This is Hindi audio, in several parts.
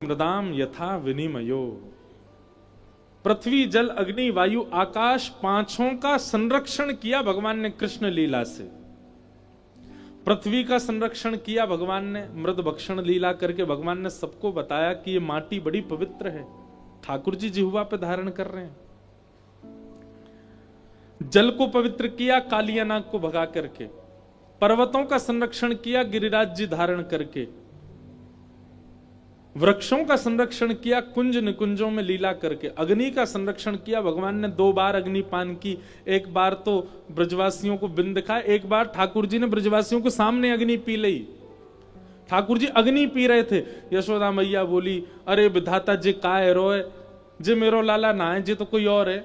मृदाम यथा विनिमयो। पृथ्वी जल अग्नि वायु आकाश पांचों का संरक्षण किया भगवान ने कृष्ण लीला से। पृथ्वी का संरक्षण किया भगवान ने मृद भक्षण लीला करके। भगवान ने सबको बताया कि ये माटी बड़ी पवित्र है, ठाकुर जी जिह्वा पे धारण कर रहे हैं। जल को पवित्र किया कालिया नाग को भगा करके। पर्वतों का संरक्षण किया गिरिराज जी धारण करके। वृक्षों का संरक्षण किया कुंज निकुंजों में लीला करके। अग्नि का संरक्षण किया भगवान ने 2 बार अग्निपान की। एक बार तो ब्रजवासियों को बिंद दिखाया, एक बार ठाकुर जी ने ब्रजवासियों को सामने अग्नि पी ली। ठाकुर जी अग्नि पी रहे थे। यशोदा मैया बोली, अरे विधाता जी काय रोए, जे मेरो लाला ना है, जे तो कोई और है।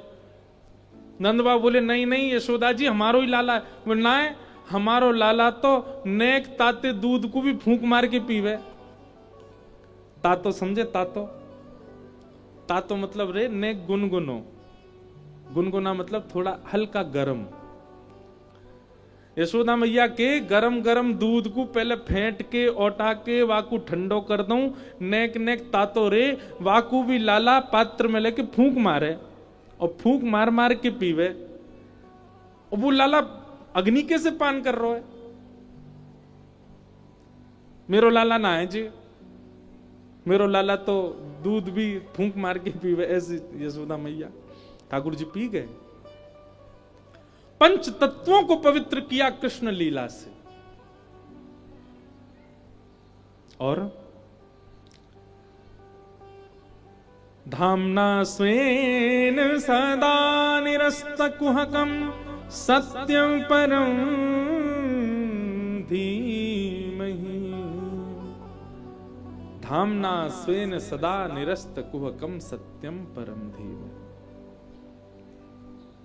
नंद बाबा बोले, नहीं नहीं यशोदा जी हमारो ही लाला है। ना है, हमारो लाला तो नेक ताते दूध को भी फूंक मार के पीवे। तातो समझे? तातो मतलब रे नेक गुनगुनो। गुनगुना मतलब थोड़ा हल्का गरम। यशोदा मैया के गरम गरम दूध को पहले फेंट के औटा के वाकू ठंडो कर दूं। नेक नेक तातो रे वाकू भी लाला पात्र में लेके फूंक मारे और फूंक मार मार के पीवे। और वो लाला अग्नि कैसे पान कर रहा है? मेरो लाला ना है जी, मेरो लाला तो दूध भी फूंक मार के पीवे। ऐसी यशोदा मैया। ठाकुर जी पी गए। पंच तत्वों को पवित्र किया कृष्ण लीला से। और धाम्ना स्वेन सदा निरस्तकुहकं सत्यं परं धीमहि। धाम्ना स्वेन सदा निरस्तकुहकं सत्यं परं धीमहि।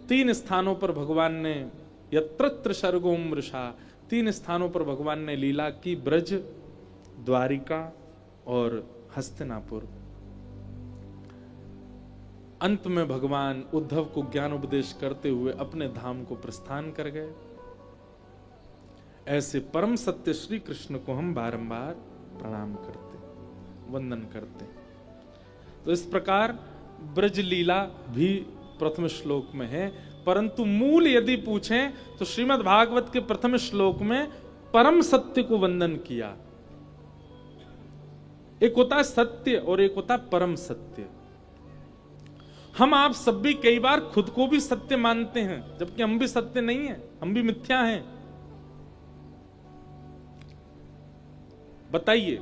3 स्थानों पर भगवान ने यत्रत्र सर्गो मृषा, 3 स्थानों पर भगवान ने लीला की, ब्रज, द्वारिका और हस्तिनापुर। अंत में भगवान उद्धव को ज्ञान उपदेश करते हुए अपने धाम को प्रस्थान कर गए। ऐसे परम सत्य श्री कृष्ण को हम बारंबार प्रणाम करते, वंदन करते। तो इस प्रकार ब्रज लीला भी प्रथम श्लोक में है। परंतु मूल यदि पूछें तो श्रीमद् भागवत के प्रथम श्लोक में परम सत्य को वंदन किया। एक होता है सत्य और एक होता है परम सत्य। हम आप सब भी कई बार खुद को भी सत्य मानते हैं, जबकि हम भी सत्य नहीं हैं, हम भी मिथ्या हैं। बताइए,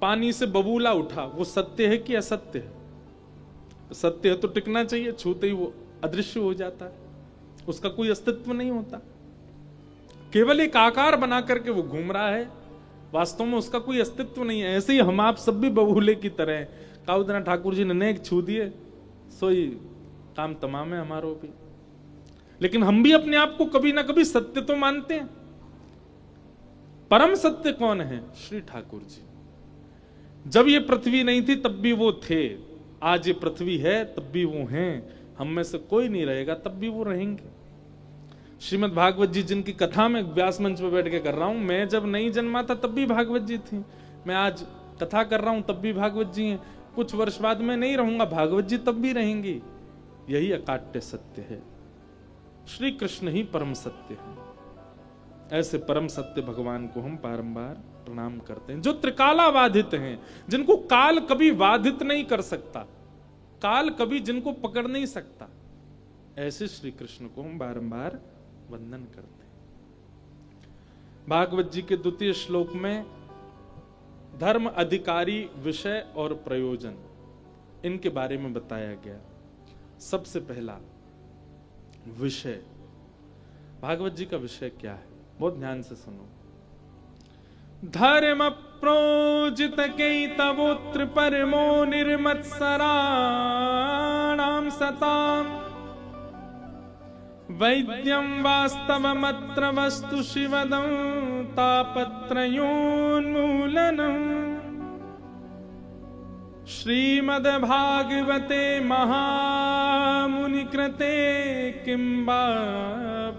पानी से बबूला उठा, वो सत्य है कि असत्य है? सत्य है तो टिकना चाहिए, छूते ही वो अदृश्य हो जाता है, उसका कोई अस्तित्व नहीं होता। केवल एक आकार बना करके वो घूम रहा है, वास्तव में उसका कोई अस्तित्व नहीं है। ऐसे ही हम आप सब भी बबूले की तरह हैं। काउदना ठाकुर जी ने नेक छू दिए, सोई काम तमाम है हमारो भी। लेकिन हम भी अपने आप को कभी ना कभी सत्य तो मानते हैं। परम सत्य कौन है? श्री ठाकुर जी। जब ये पृथ्वी नहीं थी तब भी वो थे, आज ये पृथ्वी है तब भी वो हैं, हम में से कोई नहीं रहेगा तब भी वो रहेंगे। श्रीमद् भागवत जी जिनकी कथा में व्यास मंच पर बैठ के कर रहा हूं, मैं जब नहीं जन्मा था तब भी भागवत जी थी, मैं आज कथा कर रहा हूं तब भी भागवत जी हैं, कुछ वर्ष बाद में नहीं रहूंगा, भागवत जी तब भी रहेंगी। यही अकाट्य सत्य है। श्री कृष्ण ही परम सत्य है। ऐसे परम सत्य भगवान को हम बारंबार प्रणाम करते हैं, जो त्रिकालाबाधित हैं, जिनको काल कभी बाधित नहीं कर सकता, काल कभी जिनको पकड़ नहीं सकता। ऐसे श्री कृष्ण को हम बारंबार वंदन करते हैं। भागवत जी के 2 श्लोक में धर्म, अधिकारी, विषय और प्रयोजन, इनके बारे में बताया गया। सबसे पहला विषय, भागवत जी का विषय क्या है? बहुत ध्यान से सुनो। धर्म प्रोजित कैतवोत्र परमो निर्मत्सराणां सताम् वैद्यं वास्तवमत्र वस्तु शिवदं तापत्रयोन्मूलनम्। श्रीमद्भागवते महामुनिकृते किं वा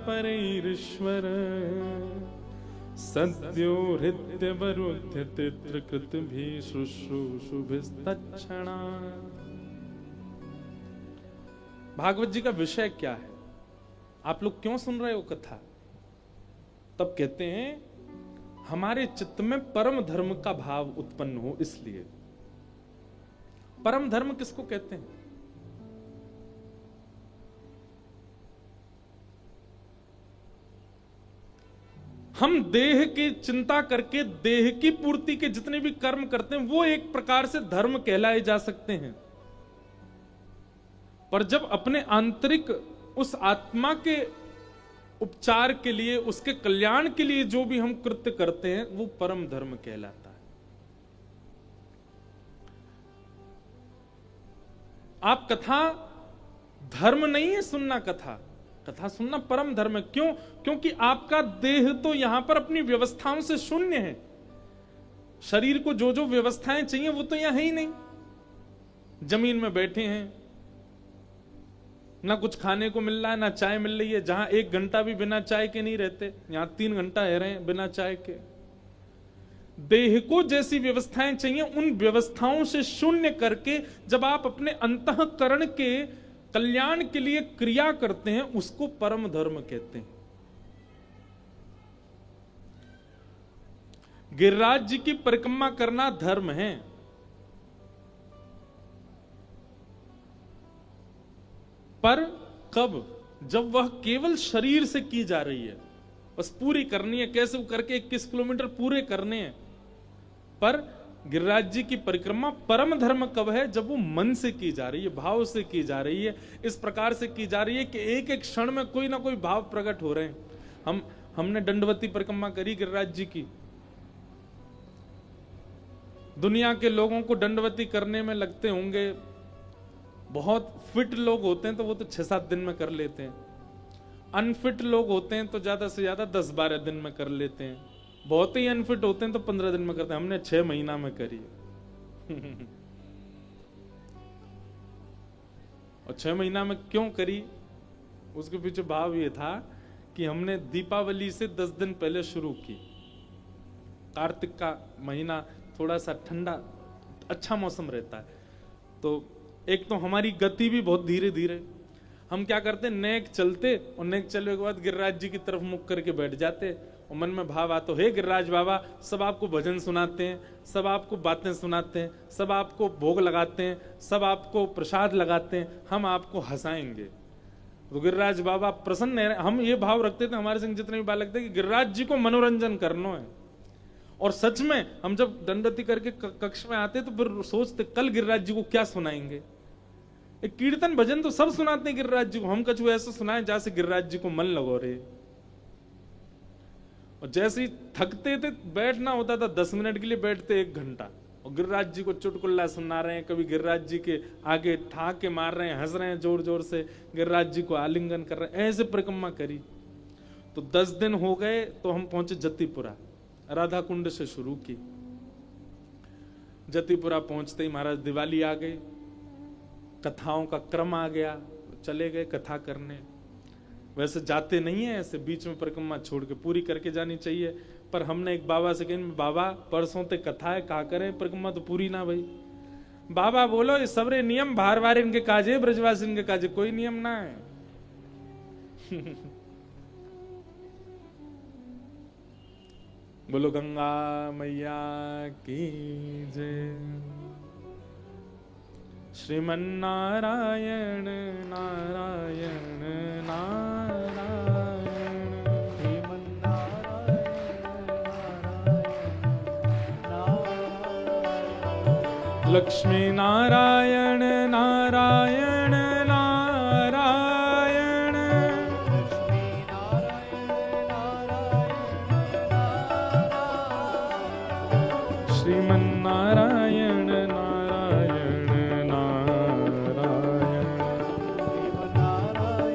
परैरीश्वर सद्यो हृत्य वरुध्य तित्रकृत भी शुश्रूषुभिस्तक्षणा। भागवत जी का विषय क्या है? आप लोग क्यों सुन रहे हो कथा? तब कहते हैं हमारे चित्त में परम धर्म का भाव उत्पन्न हो, इसलिए। परम धर्म किसको कहते हैं? हम देह की चिंता करके देह की पूर्ति के जितने भी कर्म करते हैं वो एक प्रकार से धर्म कहलाए जा सकते हैं, पर जब अपने आंतरिक उस आत्मा के उपचार के लिए, उसके कल्याण के लिए जो भी हम कृत्य करते हैं वो परम धर्म कहलाता है। आप कथा धर्म नहीं है सुनना, कथा सुनना परम धर्म है। क्यों? क्योंकि आपका देह तो यहां पर अपनी व्यवस्थाओं से शून्य है। शरीर को जो जो व्यवस्थाएं चाहिए वो तो यहां है ही नहीं। जमीन में बैठे हैं, ना कुछ खाने को मिल रहा है, ना चाय मिल रही है। जहां 1 घंटा भी बिना चाय के नहीं रहते, यहां 3 घंटा रह रहे हैं बिना चाय के। देह को जैसी व्यवस्थाएं चाहिए उन व्यवस्थाओं से शून्य करके जब आप अपने अंतःकरण के कल्याण के लिए क्रिया करते हैं उसको परम धर्म कहते हैं। गिरिराज जी की परिक्रमा करना धर्म है, पर कब? जब वह केवल शरीर से की जा रही है, बस पूरी करनी है, कैसे करके 21 किलोमीटर पूरे करने हैं। पर गिरिराज जी की परिक्रमा परम धर्म कब है? जब वो मन से की जा रही है, भाव से की जा रही है, इस प्रकार से की जा रही है कि एक एक क्षण में कोई ना कोई भाव प्रकट हो रहे हैं। हमने दंडवती परिक्रमा करी गिरिराज जी की। दुनिया के लोगों को दंडवती करने में लगते होंगे, बहुत फिट लोग होते हैं तो वो तो 6-7 दिन में कर लेते हैं। अनफिट लोग होते हैं तो ज्यादा से ज्यादा 10-12 दिन में कर लेते हैं। बहुत ही अनफिट होते हैं तो 15 दिन में करते हैं। हमने 6 महीना में करी। और 6 महीना में क्यों करी? उसके पीछे भाव ये था कि हमने दीपावली से 10 दिन पहले शुरू की। कार्तिक का महीना थोड़ा सा ठंडा, अच्छा मौसम रहता है, तो एक तो हमारी गति भी बहुत धीरे धीरे। हम क्या करते, नेक चलते और नेक चलने के बाद गिरिराज जी की तरफ मुख करके बैठ जाते और मन में भाव आता, हे गिरिराज बाबा, सब आपको भजन सुनाते हैं, सब आपको बातें सुनाते हैं, सब आपको भोग लगाते हैं, सब आपको प्रसाद लगाते हैं, हम आपको हंसाएंगे। तो गिरिराज बाबा प्रसन्न है। हम ये भाव रखते थे, हमारे संग जितने भी बात लगते कि गिरिराज जी को मनोरंजन करना है। और सच में हम जब दंडवती करके कक्ष में आते तो फिर सोचते कल गिरिराज जी को क्या सुनाएंगे। एक कीर्तन भजन तो सब सुनाते हैं गिरिराज जी को, हम कछु ऐसा सुनाए जैसे गिरिराज जी को मन लगो रे। और जैसे ही थकते थे, बैठना होता था 10 मिनट के लिए, बैठते 1 घंटा और गिरिराज जी को चुटकुल्ला सुना रहे हैं, कभी गिरिराज जी के आगे ठाके मार रहे हैं, हंस रहे हैं जोर जोर से, गिरिराज जी को आलिंगन कर रहे हैं। ऐसे परिक्रमा करी तो 10 दिन हो गए तो हम पहुंचे जतिपुरा। राधा कुंड से शुरू की। जतिपुरा पहुंचते ही महाराज दिवाली आ गई, कथाओं का क्रम आ गया, चले गए कथा करने। वैसे जाते नहीं है ऐसे, बीच में परिक्रमा छोड़ के पूरी करके जानी चाहिए। पर हमने एक बाबा से कहा, बाबा परसों ते कथा है, कहा करें परिक्रमा तो पूरी ना भाई। बाबा बोलो ये सबरे नियम बाहर बाहर इनके काजे, ब्रजवासी इनके काजे, कोई नियम ना है। बोलो गंगा मैया की जय। श्रीमन नारायण नारायण नारायण, श्रीमन नारायण लक्ष्मी नारायण नारायण नारायण, लक्ष्मी नारायण नारायण, श्रीमन नारायण नारायण नारायण, श्रीमन नारायण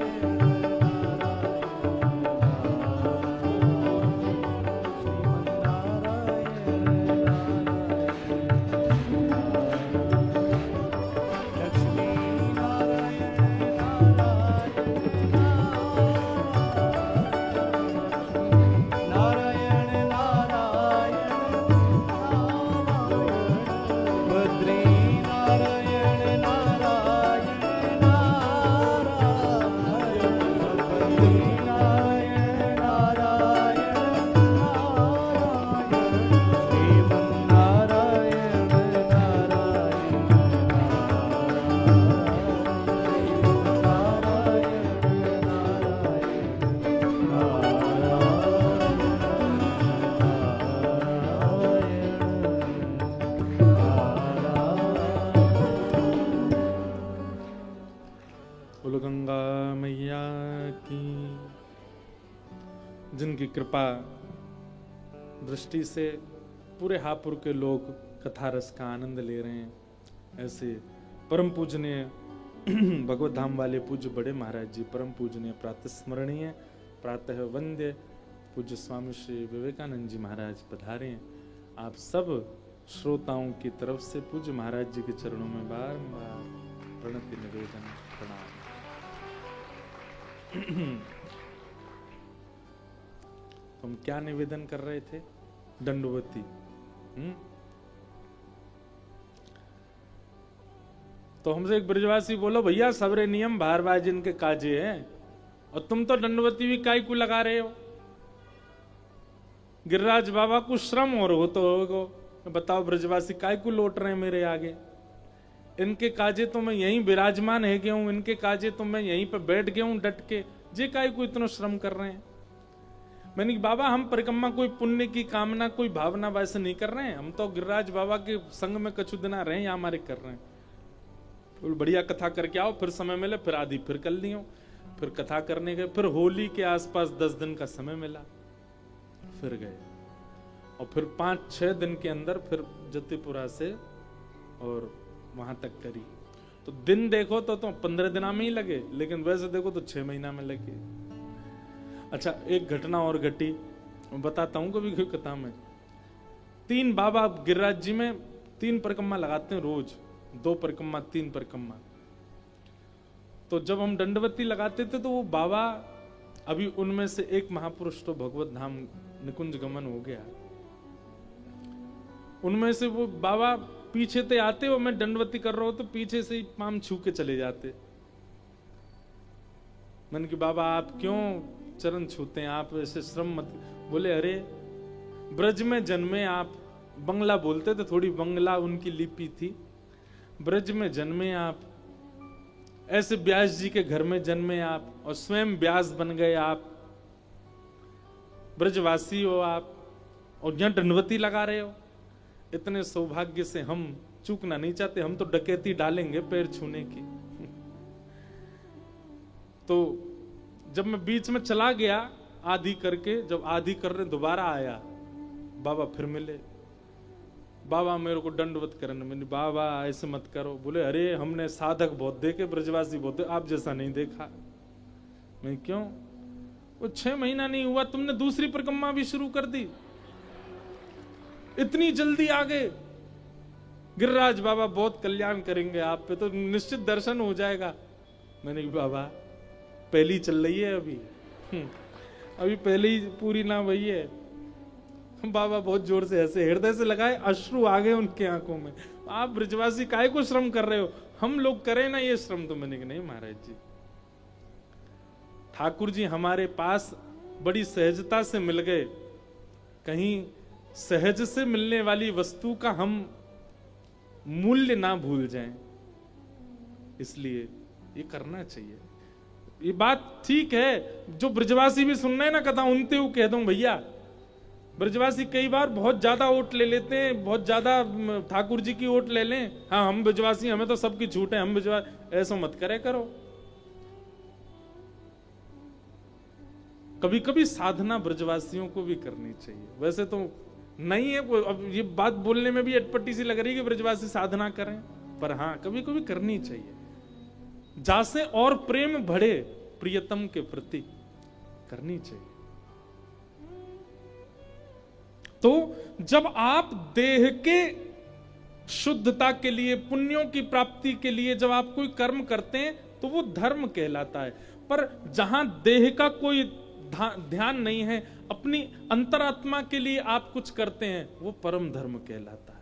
उनकी कृपा दृष्टि से पूरे हापुड़ के लोग कथा रस का आनंद ले रहे हैं। ऐसे परम पूजनीय भगवत धाम वाले पूज्य बड़े महाराज जी, परम पूजनीय प्रातः स्मरणीय प्रातः वंद्य पूज्य स्वामी श्री विवेकानंद जी महाराज पधारे हैं। आप सब श्रोताओं की तरफ से पूज्य महाराज जी के चरणों में बारंबार प्रणति निवेदन प्रणाम। हम क्या निवेदन कर रहे थे? दंडवती। तो हमसे एक ब्रजवासी बोलो, भैया सबरे नियम भारवाज जिनके काजे हैं और तुम तो दंडवती भी काय को लगा रहे हो। गिरिराज बाबा को श्रम और हो तो होगो। बताओ ब्रजवासी काय को लौट रहे हैं मेरे आगे? इनके काजे तो मैं यहीं विराजमान है गया हूं, इनके काजे तो मैं यहीं पे बैठ गया हूं डट के, जे काय को इतना श्रम कर रहे हैं। मैंने कहा बाबा हम परिक्रमा कोई पुण्य की कामना कोई भावना वैसे नहीं कर रहे हैं, हम तो गिरिराज बाबा के संग में कछु दिना रहे या हमारे कर रहे हैं। तो बढ़िया कथा करके आओ, फिर समय मिले फिर आदि फिर कर लियो, फिर कथा करने गए, फिर होली के आसपास 10 दिन का समय मिला, फिर गए और फिर 5-6 दिन के अंदर फिर जतिपुरा से और वहां तक करी। तो दिन देखो तो 15 दिना में ही लगे, लेकिन वैसे देखो तो 6 महीना में लगे। अच्छा एक घटना और घटी, बताता हूं कभी कोई कथा में। 3 बाबा गिरिराज जी में 3 परिक्रमा लगाते हैं रोज, 2 परिक्रमा 3 परिक्रमा। तो जब हम दंडवती लगाते थे तो वो बाबा, अभी उनमें से एक महापुरुष तो भगवत धाम निकुंज गमन हो गया, उनमें से वो बाबा पीछे से आते और मैं दंडवती कर रहा हूं तो पीछे से ही पाम छू के चले जाते। मैंने कि बाबा आप क्यों चरण छूते हैं, आप ऐसे श्रम मत। बोले अरे ब्रज में जन्मे आप, बंगला बोलते थे, थोड़ी बंगला उनकी लिपि थी। ब्रज में जन्मे आप, ऐसे व्यास जी के घर में जन्मे आप और स्वयं व्यास बन गए आप, ब्रजवासी हो आप और यहां दंडवती लगा रहे हो। इतने सौभाग्य से हम चूकना नहीं चाहते, हम तो डकैती डालेंगे पैर छूने की। तो जब मैं बीच में चला गया आधी करके, जब आधी करने दोबारा आया बाबा फिर मिले। बाबा मेरे को दंडवत करने, मैंने बाबा ऐसे मत करो। बोले अरे हमने साधक बहुत देखे, ब्रजवासी बहुत, आप जैसा नहीं देखा। मैं क्यों? वो 6 महीना नहीं हुआ तुमने दूसरी परिक्रमा भी शुरू कर दी, इतनी जल्दी आ गए। गिरिराज बाबा बहुत कल्याण करेंगे आप पे, तो निश्चित दर्शन हो जाएगा। मैंने कहा बाबा पहली चल रही है अभी पहले ही पूरी ना हुई है। बाबा बहुत जोर से हंसे, हृदय से लगाए, अश्रु आ गए उनके आंखों में। आप ब्रजवासी काहे को श्रम कर रहे हो, हम लोग करें ना ये श्रम। तो मैंने कहा नहीं महाराज जी, ठाकुर जी हमारे पास बड़ी सहजता से मिल गए, कहीं सहज से मिलने वाली वस्तु का हम मूल्य ना भूल जाएं, इसलिए ये करना चाहिए। ये बात ठीक है, जो ब्रजवासी भी सुन रहे हैं ना कथा, उनते वो कह दूं भैया, ब्रजवासी कई बार बहुत ज्यादा वोट ले लेते हैं, बहुत ज्यादा ठाकुर जी की वोट ले लें। हाँ हम ब्रजवासी, हमें तो सबकी छूट है, हम ब्रजवासी, ऐसा मत करे करो। कभी कभी साधना ब्रजवासियों को भी करनी चाहिए। वैसे तो नहीं है, अब ये बात बोलने में भी अटपटी सी लग रही है कि ब्रजवासी साधना करें, पर हाँ कभी कभी करनी चाहिए, जासे और प्रेम बढ़े प्रियतम के प्रति, करनी चाहिए। तो जब आप देह के शुद्धता के लिए, पुण्यों की प्राप्ति के लिए जब आप कोई कर्म करते हैं तो वो धर्म कहलाता है। पर जहां देह का कोई ध्यान नहीं है, अपनी अंतरात्मा के लिए आप कुछ करते हैं, वो परम धर्म कहलाता है।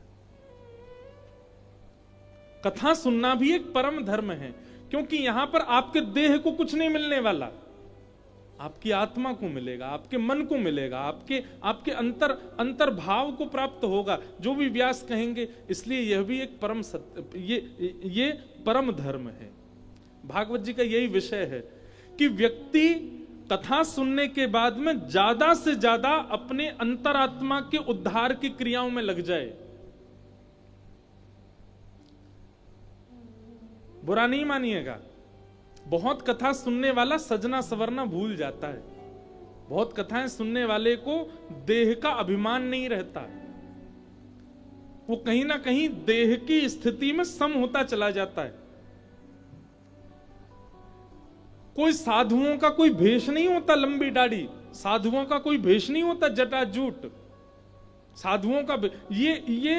कथा सुनना भी एक परम धर्म है, क्योंकि यहां पर आपके देह को कुछ नहीं मिलने वाला, आपकी आत्मा को मिलेगा, आपके मन को मिलेगा, आपके अंतर भाव को प्राप्त होगा, जो भी व्यास कहेंगे। इसलिए यह भी एक परम सत्य, ये परम धर्म है। भागवत जी का यही विषय है कि व्यक्ति कथा सुनने के बाद में ज्यादा से ज्यादा अपने अंतरात्मा के उद्धार की क्रियाओं में लग जाए। बुरा नहीं मानिएगा, बहुत कथा सुनने वाला सजना सवरना भूल जाता है। बहुत कथाएं सुनने वाले को देह का अभिमान नहीं रहता, वो कहीं ना कहीं देह की स्थिति में सम होता चला जाता है। कोई साधुओं का कोई भेष नहीं होता लंबी दाढ़ी, साधुओं का कोई भेष नहीं होता जटाजूट, साधुओं का ये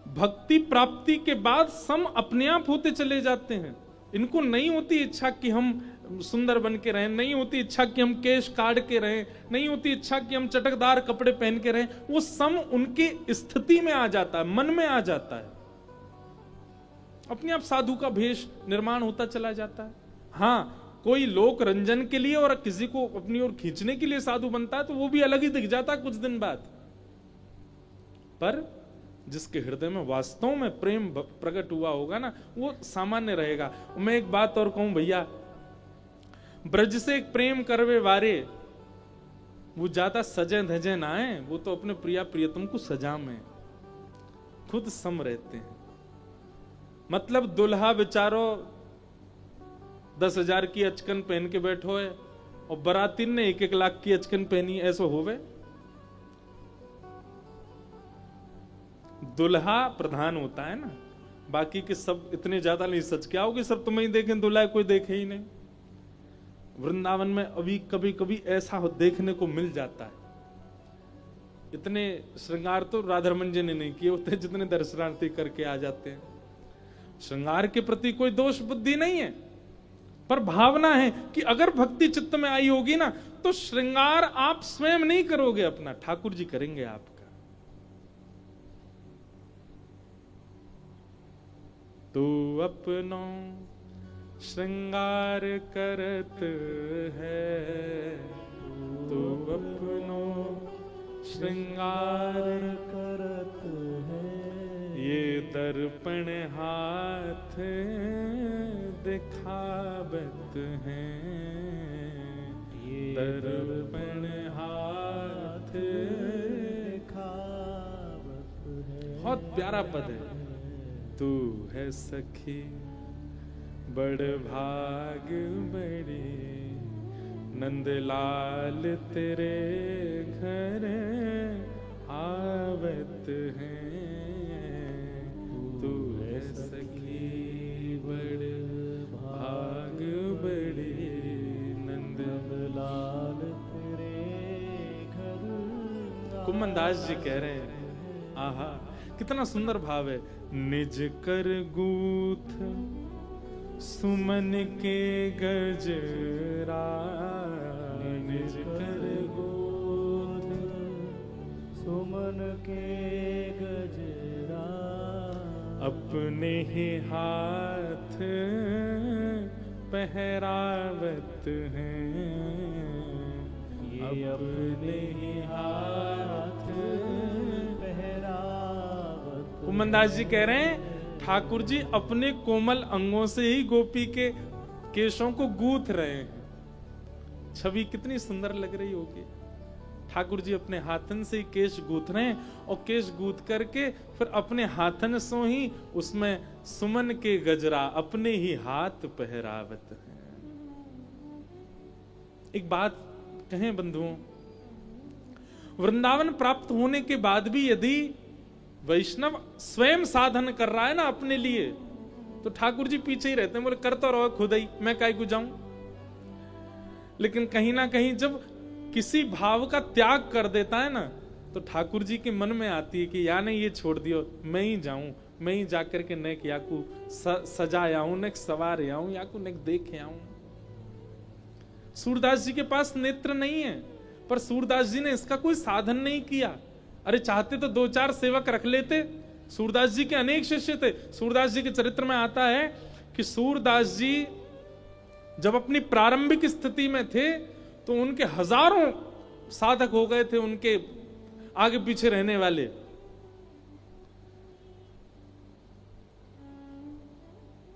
भक्ति प्राप्ति के बाद सम अपने आप होते चले जाते हैं। इनको नहीं होती इच्छा कि हम सुंदर बन के रहें, नहीं होती इच्छा कि हम केश काट के रहें, नहीं होती इच्छा कि हम चटकदार कपड़े पहन के रहें। वो सम उनकी स्थिति में आ जाता है, मन में आ जाता है, अपने आप साधु का भेष निर्माण होता चला जाता है। हाँ, कोई लोक रंजन के लिए और किसी को अपनी ओर खींचने के लिए साधु बनता है तो वो भी अलग ही दिख जाता है कुछ दिन बाद। पर जिसके हृदय में वास्तव में प्रेम प्रकट हुआ होगा ना, वो सामान्य रहेगा। मैं एक बात और कहूं भैया, ब्रज से एक प्रेम करवे वारे, वो ज्यादा सजे धजे ना है, वो तो अपने प्रिया प्रियतम को सजा में खुद सम रहते हैं। मतलब दुल्हा बेचारो 10,000 की अचकन पहन के बैठो है और बरातीन ने 1-1 लाख की अचकन पहनी, ऐसा होवे? दुल्हा प्रधान होता है ना, बाकी के सब इतने ज्यादा नहीं सच क्या होगी, सब तुम्हें ही देखें, दुल्हा कोई देखे ही नहीं। वृंदावन में अभी कभी कभी ऐसा देखने को मिल जाता है। इतने श्रृंगार तो राधारमन जी ने नहीं किए होते जितने दर्शनार्थी करके आ जाते हैं। श्रृंगार के प्रति कोई दोष बुद्धि नहीं है, पर भावना है कि अगर भक्ति चित्त में आई होगी ना तो श्रृंगार आप स्वयं नहीं करोगे अपना, ठाकुर जी करेंगे आपका। तू अपनो श्रृंगार करत है, तू अपनो श्रृंगार करत है, ये दर्पण हाथ दिखावत है, ये दर्पण हाथ दिखावत है। बहुत प्यारा पद है। तू है सखी बड़ भाग बड़ी, नंदलाल तेरे घर आवत है, तू है सखी बड़ भाग बड़ी, नंदलाल तेरे घर। कुमनदास जी कह रहे हैं, आहा कितना सुंदर भाव है। निज कर गूथ सुमन के गजरा, निज कर गूथ सुमन के गजरा, अपने ही हाथ पहरावत हैं, ये अपने ही हाथ पहरावत। कुमनदास जी कह रहे हैं ठाकुर जी अपने कोमल अंगों से ही गोपी के केशों को गूंथ रहे हैं। छवि कितनी सुंदर लग रही होगी। ठाकुर जी अपने हाथन से ही केश गूंथ रहे हैं और केश गूंथ करके फिर अपने हाथन से ही उसमें सुमन के गजरा अपने ही हाथ पहरावत हैं। एक बात कहें बंधुओं, वृंदावन प्राप्त होने के बाद भी यदि वैष्णव स्वयं साधन कर रहा है ना अपने लिए, तो ठाकुर जी पीछे ही रहते हैं, बोले कर तो रहो खुद ही, मैं काहे को जाऊं। लेकिन कहीं ना कहीं जब किसी भाव का त्याग कर देता है ना, तो ठाकुर जी के मन में आती है कि या नहीं ये छोड़ दियो, मैं ही जाऊं, मैं ही जाकर के नेक याकू सजाया हूं, नेक सवार आऊं, याकू नेक देखे आऊं। सूरदास जी के पास नेत्र नहीं है, पर सूरदास जी ने इसका कोई साधन नहीं किया। अरे चाहते तो 2-4 सेवक रख लेते। सूरदास जी के अनेक शिष्य थे। सूरदास जी के चरित्र में आता है कि सूरदास जी जब अपनी प्रारंभिक स्थिति में थे तो उनके हजारों साधक हो गए थे, उनके आगे पीछे रहने वाले।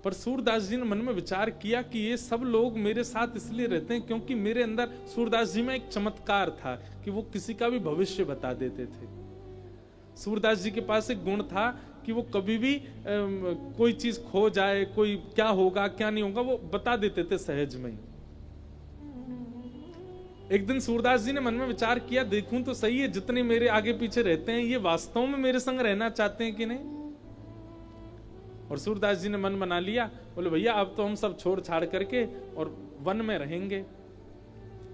पर सूरदास जी ने मन में विचार किया कि ये सब लोग मेरे साथ इसलिए रहते हैं क्योंकि मेरे अंदर सूरदास जी में एक चमत्कार था कि वो किसी का भी भविष्य बता देते थे। सूरदास जी के पास एक गुण था कि वो कभी भी कोई चीज खो जाए, कोई क्या होगा क्या नहीं होगा, वो बता देते थे सहज में ही। एक दिन सूरदास जी ने मन में विचार किया, देखूं तो सही है जितने मेरे आगे पीछे रहते हैं ये वास्तव में मेरे संग रहना चाहते हैं कि नहीं। और सूरदास जी ने मन बना लिया, बोले भैया अब तो हम सब छोड़ छाड़ करके और वन में रहेंगे,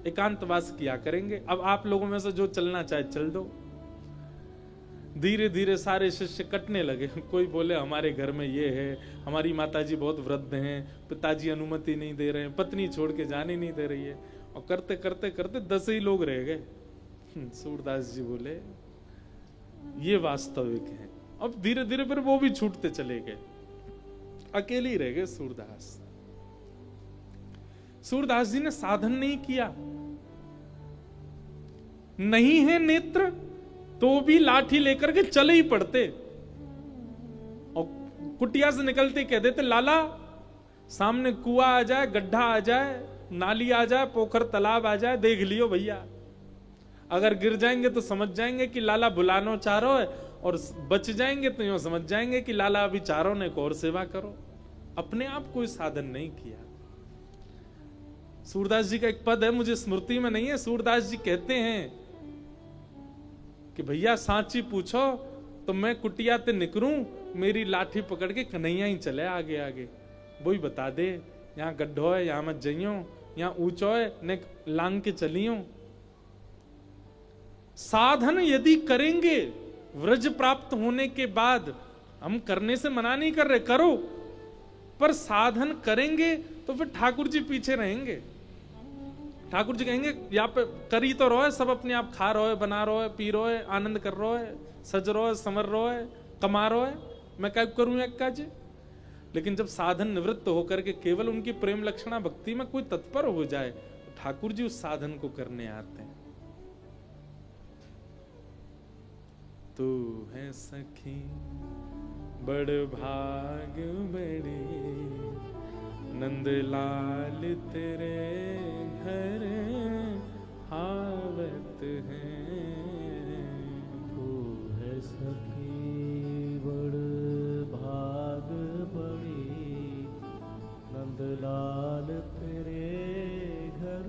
एकांतवास किया करेंगे, अब आप लोगों में से जो चलना चाहे चल दो। धीरे धीरे सारे शिष्य कटने लगे। कोई बोले हमारे घर में ये है, हमारी माताजी बहुत वृद्ध हैं, पिताजी अनुमति नहीं दे रहे हैं, पत्नी छोड़ के जाने नहीं दे रही है। और करते करते करते 10 ही लोग रह गए। सूरदास जी बोले ये वास्तविक है। अब धीरे धीरे फिर वो भी छूटते चले गए, अकेले ही रह गए सूरदास। सूरदास जी ने साधन नहीं किया, नहीं है नेत्र तो भी लाठी लेकर के चले ही पड़ते, और कुटिया से निकलते कह देते लाला सामने कुआं आ जाए, गड्ढा आ जाए, नाली आ जाए, पोखर तालाब आ जाए, देख लियो भैया। अगर गिर जाएंगे तो समझ जाएंगे कि लाला बुलानो चारो है, और बच जाएंगे तो यूं समझ जाएंगे कि लाला अभी चारों ने एक और सेवा करो। अपने आप कोई साधन नहीं किया। सूरदास जी का एक पद है, मुझे स्मृति में नहीं है, सूरदास जी कहते हैं कि भैया सांची पूछो तो मैं कुटिया ते निकरूं, मेरी लाठी पकड़ के कन्हैया ही चले आगे आगे, वही बता दे यहाँ गड्ढो है, यहाँ मत जइयो, यहाँ ऊंचो है ने लांग के चलियो। साधन यदि करेंगे व्रज प्राप्त होने के बाद, हम करने से मना नहीं कर रहे, करो, पर साधन करेंगे तो फिर ठाकुर जी पीछे रहेंगे। ठाकुर जी कहेंगे यहाँ पे करी तो रहो है, सब अपने आप खा रहो है, बना रहो है, पी रहो है, आनंद कर रहो है, सज रहो है, समर रहो है, कमा रहो है, मैं क्या करूं एक्का जी। लेकिन जब साधन निवृत्त होकर के केवल उनकी प्रेम लक्षणा भक्ति में कोई तत्पर हो जाए तो ठाकुर जी उस साधन को करने आते हैं। तू है सखी बड़ भाग बड़ी, नंदलाल तेरे घर आवत हैं। तू है सखी बड़ भाग बड़ी, नंदलाल तेरे घर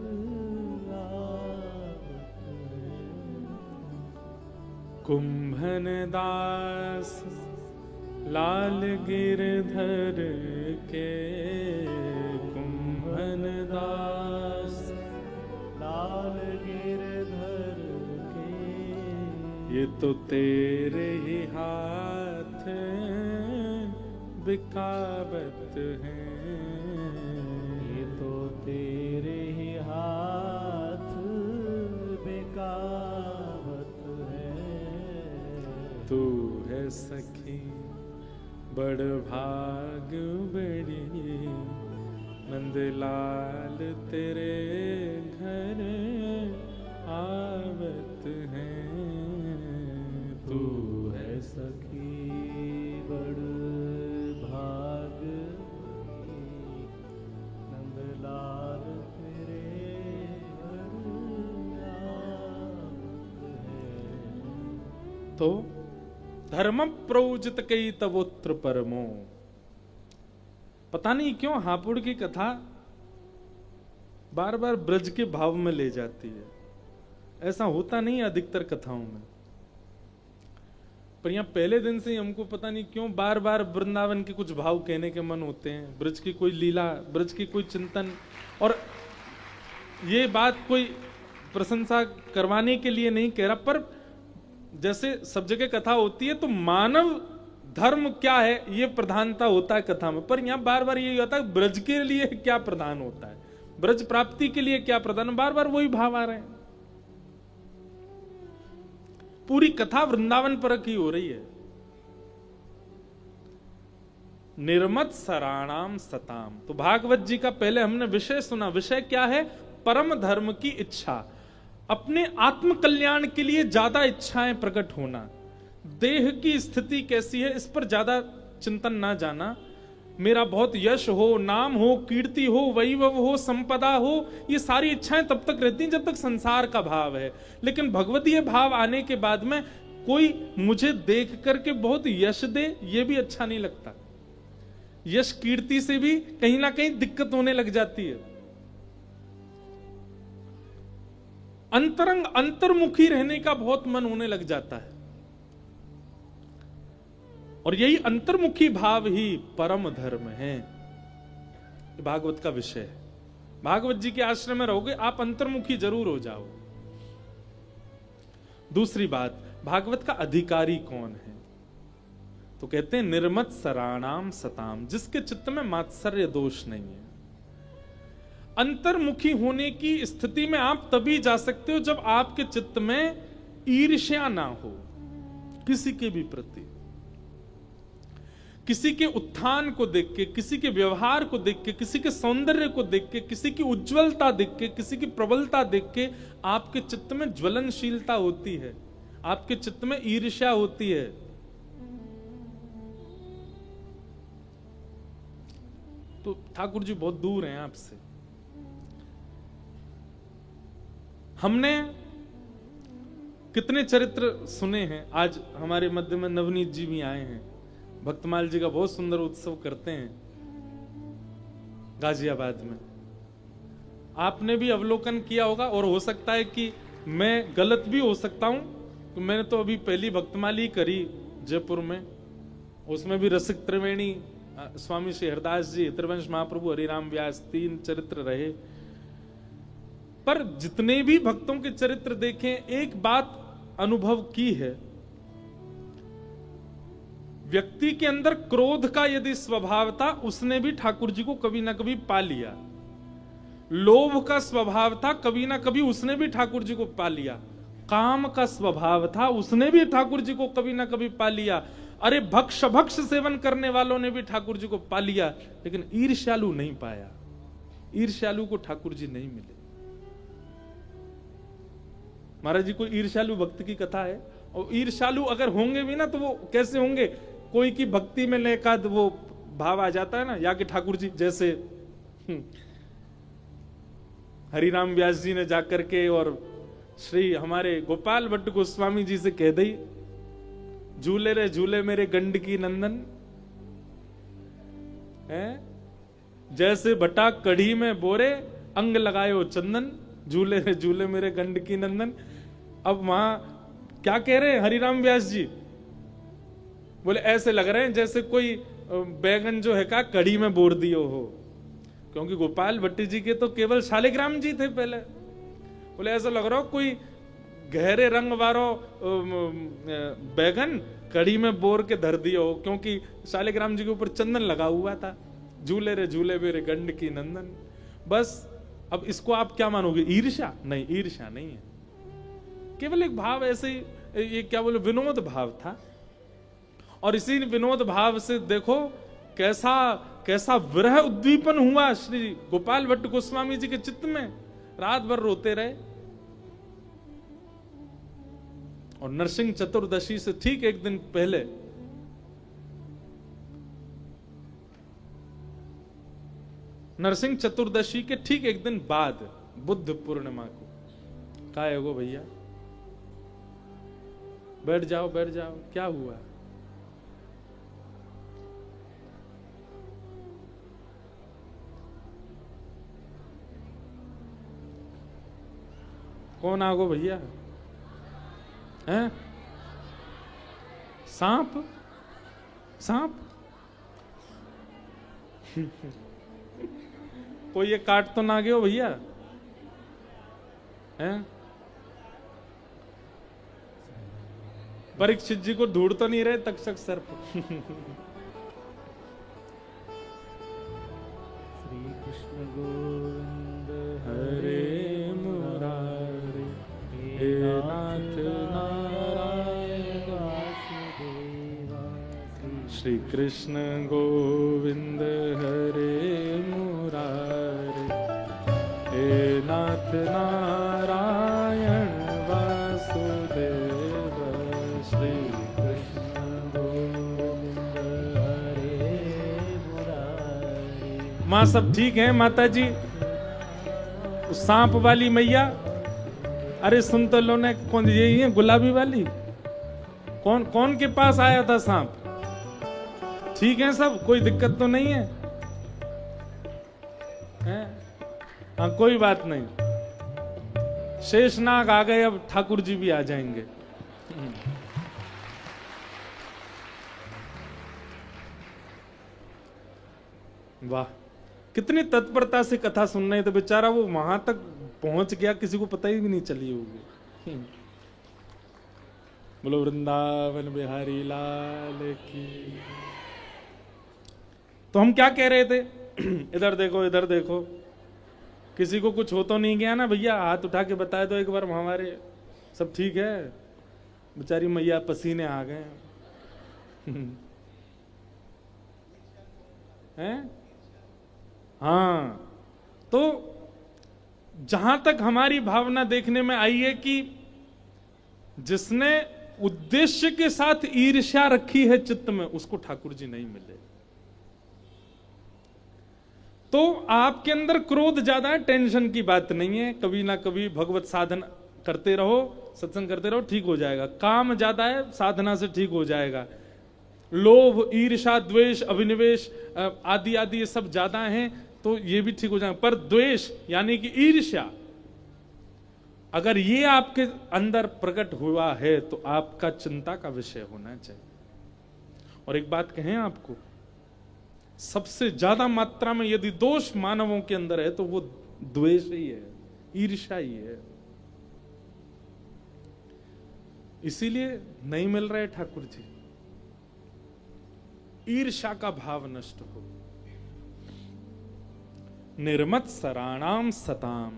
आवत हैं। कुंभन दास लाल गिरधर के, कुंभन दास लाल गिरधर के, ये तो तेरे ही हाथ बिकावत हैं। ये तो तेरे ही हाथ बेकावत है। तू है सखी बड़ भाग बड़ी, नंदलाल तेरे घर आवत हैं। तू है सखी बड़ भाग बड़ी, नंदलाल तेरे घर आवत है। तो धर्म प्रोजित कई तवोत्र परमो। पता नहीं क्यों हापुड़ की कथा बार बार ब्रज के भाव में ले जाती है। ऐसा होता नहीं अधिकतर कथाओं में, पर यहां पहले दिन से ही हमको पता नहीं क्यों बार बार वृंदावन के कुछ भाव कहने के मन होते हैं, ब्रज की कोई लीला, ब्रज की कोई चिंतन। और ये बात कोई प्रशंसा करवाने के लिए नहीं कह रहा, पर जैसे सब जगह कथा होती है तो मानव धर्म क्या है ये प्रधानता होता है कथा में, पर यहां बार बार ये होता है ब्रज के लिए क्या प्रधान होता है, ब्रज प्राप्ति के लिए क्या प्रधान, बार बार वही भाव आ रहे हैं। पूरी कथा वृंदावन परक ही हो रही है। निर्मत सराणाम सताम। तो भागवत जी का पहले हमने विषय सुना। विषय क्या है? परम धर्म की इच्छा, अपने आत्म कल्याण के लिए ज्यादा इच्छाएं प्रकट होना। देह की स्थिति कैसी है इस पर ज्यादा चिंतन ना जाना। मेरा बहुत यश हो, नाम हो, कीर्ति हो, वैभव हो, संपदा हो, ये सारी इच्छाएं तब तक रहती हैं जब तक संसार का भाव है। लेकिन भगवतीय भाव आने के बाद में कोई मुझे देख करके बहुत यश दे, ये भी अच्छा नहीं लगता। यश कीर्ति से भी कहीं ना कहीं दिक्कत होने लग जाती है। अंतरंग अंतर्मुखी रहने का बहुत मन होने लग जाता है। और यही अंतर्मुखी भाव ही परम धर्म है। भागवत का विषय है। भागवत जी के आश्रम में रहोगे आप अंतर्मुखी जरूर हो जाओ। दूसरी बात, भागवत का अधिकारी कौन है? तो कहते हैं निर्मत सराणाम सताम, जिसके चित्त में मात्सर्य दोष नहीं है। अंतर्मुखी होने की स्थिति में आप तभी जा सकते हो जब आपके चित्त में ईर्ष्या ना हो किसी के भी प्रति। किसी के उत्थान को देख के, किसी के व्यवहार को देख के, किसी के सौंदर्य को देख के, किसी की उज्जवलता देख के, किसी की प्रबलता देख के आपके चित्त में ज्वलनशीलता होती है, आपके चित्त में ईर्ष्या होती है। तो ठाकुर जी बहुत दूर हैं आपसे। हमने कितने चरित्र सुने हैं। आज हमारे मध्य में नवनीत जी भी आए हैं, भक्तमाल जी का बहुत सुंदर उत्सव करते हैं गाजियाबाद में। आपने भी अवलोकन किया होगा, और हो सकता है कि मैं गलत भी हो सकता हूं। तो मैंने तो अभी पहली भक्तमाली करी जयपुर में, उसमें भी रसिक त्रिवेणी, स्वामी श्री हरदास जी, त्रिवंश महाप्रभु, हरिराम व्यास, 3 चरित्र रहे। पर जितने भी भक्तों के चरित्र देखें, एक बात अनुभव की है, व्यक्ति के अंदर क्रोध का यदि स्वभाव था, उसने भी ठाकुर जी को कभी ना कभी पा लिया। लोभ का स्वभाव था, कभी ना कभी उसने भी ठाकुर जी को पा लिया। काम का स्वभाव था, उसने भी ठाकुर जी को कभी ना कभी पा लिया। अरे भक्ष सेवन करने वालों ने भी ठाकुर जी को पा लिया, लेकिन ईर्ष्यालु नहीं पाया। ईर्ष्यालु को ठाकुर जी नहीं मिले। महाराज जी कोई ईर्ष्यालु भक्त की कथा है, और ईर्ष्यालु अगर होंगे भी ना तो वो कैसे होंगे? कोई की भक्ति में लेकाद वो भाव आ जाता है ना, या कि ठाकुर जी जैसे हरिराम व्यास जी ने जाकर के और श्री हमारे गोपाल भट्ट गोस्वामी जी से कह दी, झूले रे झूले मेरे गंड की नंदन है, जैसे भटा कढ़ी में बोरे अंग लगायो चंदन, झूले रे झूले मेरे गंड की नंदन। अब वहां क्या कह रहे हैं हरिराम व्यास जी? बोले ऐसे लग रहे हैं जैसे कोई बैगन जो है का कढ़ी में बोर दियो हो, क्योंकि गोपाल भट्टी जी के तो केवल शालिग्राम जी थे पहले। बोले ऐसा लग रहा हो कोई गहरे रंग वारो बैगन कढ़ी में बोर के धर दियो हो, क्योंकि शालिग्राम जी के ऊपर चंदन लगा हुआ था। झूले रे झूले मेरे गंड की नंदन। बस अब इसको आप क्या मानोगे? ईर्ष्या? नहीं, ईर्ष्या नहीं है, केवल एक भाव ऐसे ही, ये क्या बोले, विनोद भाव था। और इसी विनोद भाव से देखो कैसा कैसा विरह उद्दीपन हुआ श्री गोपाल भट्ट गोस्वामी जी के चित्त में। रात भर रोते रहे। और नरसिंह चतुर्दशी से ठीक एक दिन पहले नरसिंह चतुर्दशी के ठीक एक दिन बाद बुद्ध पूर्णिमा को कहा है वो भैया बैठ जाओ बैठ जाओ, क्या हुआ? कौन आगो भैया? हैं? सांप? सांप? कोई ये काट तो ना गयो भैया? हैं? परीक्षित जी को ढूंढ तो नहीं रहे तक्षक सर्प? श्री कृष्ण गोविंद हरे मुरारी हे नाथ नारायण वासुदेवा। श्री कृष्ण गोविंद हरे मुरारी हे नाथ नारायण वासुदेव। श्री कृष्ण गोविंद हरे मुरारी। माँ सब ठीक है माता जी? उस सांप वाली मैया, अरे सुन तो लो ने, कौन यही है गुलाबी वाली? कौन कौन के पास आया था सांप? ठीक है सब, कोई दिक्कत तो नहीं है? हैं? हाँ कोई बात नहीं। शेषनाग आ गए, अब ठाकुर जी भी आ जाएंगे। वाह, कितनी तत्परता से कथा सुन रहे थे। बेचारा वो वहां तक पहुंच गया, किसी को पता ही भी नहीं चली होगी। बोलो वृंदावन बिहारी लाल की। तो हम क्या कह रहे थे? इधर देखो, इधर देखो, किसी को कुछ हो तो नहीं गया ना भैया? हाथ उठा के बताए तो एक बार, हमारे सब ठीक है? बेचारी मैया पसीने आ गए हैं। हाँ, तो जहां तक हमारी भावना देखने में आई है कि जिसने उद्देश्य के साथ ईर्ष्या रखी है चित्त में, उसको ठाकुर जी नहीं मिले। तो आपके अंदर क्रोध ज्यादा है, टेंशन की बात नहीं है। कभी ना कभी भगवत साधन करते रहो, सत्संग करते रहो, ठीक हो जाएगा। काम ज्यादा है, साधना से ठीक हो जाएगा। लोभ, ईर्ष्या, द्वेष, अभिनिवेश आदि आदि ये सब ज्यादा हैं, तो ये भी ठीक हो जाएगा। पर द्वेष यानी कि ईर्ष्या, अगर ये आपके अंदर प्रकट हुआ है तो आपका चिंता का विषय होना चाहिए। और एक बात कहें आपको, सबसे ज्यादा मात्रा में यदि दोष मानवों के अंदर है तो वो द्वेष ही है, ईर्ष्या ही है। इसीलिए नहीं मिल रहे ठाकुर जी। ईर्ष्या का भाव नष्ट हो। निर्मत सराणाम सताम।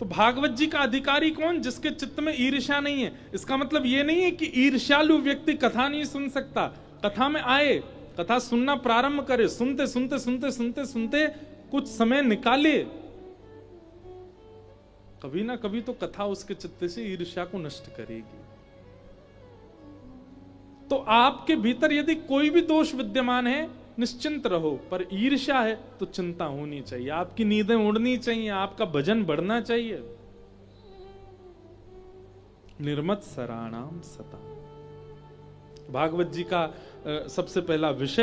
तो भागवत जी का अधिकारी कौन? जिसके चित्त में ईर्ष्या नहीं है। इसका मतलब यह नहीं है कि ईर्ष्यालु व्यक्ति कथा नहीं सुन सकता। कथा में आए, कथा सुनना प्रारंभ करे, सुनते सुनते सुनते सुनते सुनते कुछ समय निकाले, कभी ना कभी तो कथा उसके चित्त से ईर्ष्या को नष्ट करेगी। तो आपके भीतर यदि कोई भी दोष विद्यमान है, निश्चिंत रहो। पर ईर्ष्या है तो चिंता होनी चाहिए, आपकी नींदें उड़नी चाहिए, आपका भजन बढ़ना चाहिए। निर्मत सराणाम सता, भागवत जी का सबसे पहला विषय